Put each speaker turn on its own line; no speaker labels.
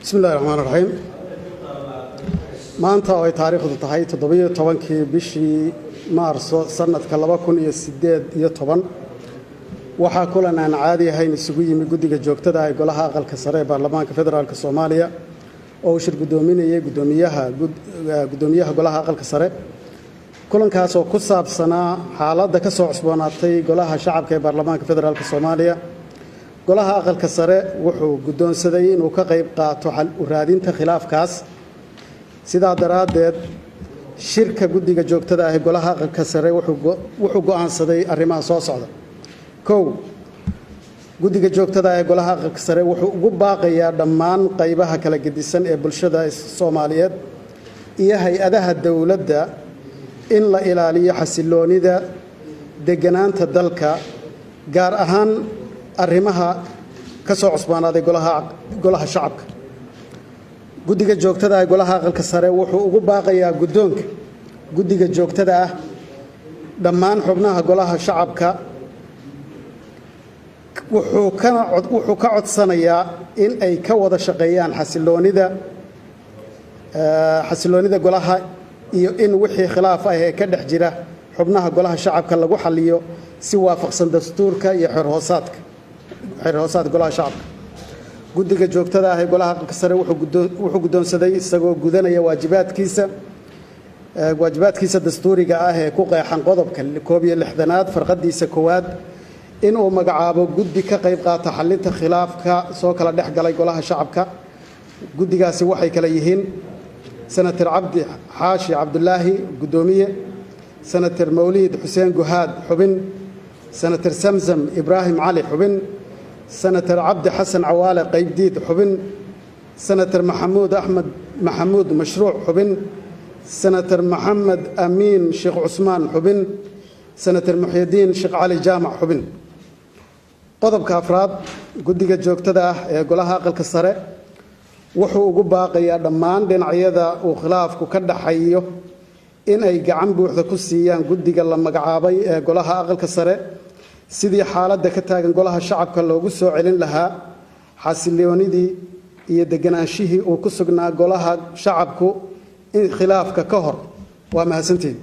بسم الله الرحمن الرحيم maanta oo ay taariikhdu tahay 17kii bishii Maarso sanadka 2018 waxa kulan aan caadi ahayn isugu yimi guddiga joogtada ah ee golaha aqalka sare ee baarlamaanka federaalka Soomaaliya oo shir gudoominayay gudoomiyaha golaha aqalka sare kulankaas oo ku saabsanaa xaaladda ka soo cusboonaatay golaha shacabka ee baarlamaanka federaalka Soomaaliya golaha aqalka sare wuxuu gudoonsaday inuu ka qayb qaato xal u raadinta khilaafkaas sidaa daraadeed shirka guddiga joogtada ah ee golaha aqalka sare wuxuu go'aansaday arrimaha soo socda guddiga joogtada ah ee golaha aqalka sare wuxuu ugu baaqayaa dhammaan qaybaha kala gedisan ee bulshada Soomaaliyeed iyo hay'adaha dawladda in la ilaaliyo xasiloonida deganaanta dalka gaar ahaan arrimaha ka soo cusboonaaday golaha shacabka guddiga joogtada ah ee golaha aqalka sare wuxuu ugu baaqayaa guddiga joogtada ah dhammaan xubnaha golaha shacabka wuxuu ka codsanayaa in ay ka wada shaqeeyaan xasiloonida golaha iyo in wixii khilaaf ah ee ka dhex jira xubnaha golaha shacabka lagu xalliyo si waafaqsan dastuurka iyo xeer-hoosaadka golaha shacabka guddiga joogtada ah ee golaha aqalka sare wuxuu gudoonsaday isagoo gudanaya waajibaadkiisa dastuuriga ah ee ku qeexan qodobka 61 farqadiisa koowaad inuu magacaabo guddi ka qayb qaata xallinta khilaafka soo kala dhex galay golaha shacabka guddigaasi waxay kala yihiin senator cabdi xaashi cabdulaahi gudoomiye senator mawlid xuseen guhaad xubin senator samsam ibraahim cali xubin senator cabdi xasan cawaale qaybdiid xubin senator maxamuud axmed maxamuud mashruuc xubin senator maxamed amiin sheekh cusmaan xubin senator muxyidiin sheekh cali jaamac xubin qodobka afraad guddiga joogtada ah ee golaha aqalka sare wuxuu ugu baaqayaa dhammaan dhinacyada uu khilaafku ka dhaxayo in ay gacan buuxda ku siiyaan guddiga la magacaabay ee golaha aqalka sare sidii xaaladda ka taagan golaha shacabka loogu soo celin lahaa xasiloonidii iyo deganaanshihii uu ku sugnaa golaha shacabku in khilaafka ka hor waa mahadsantiin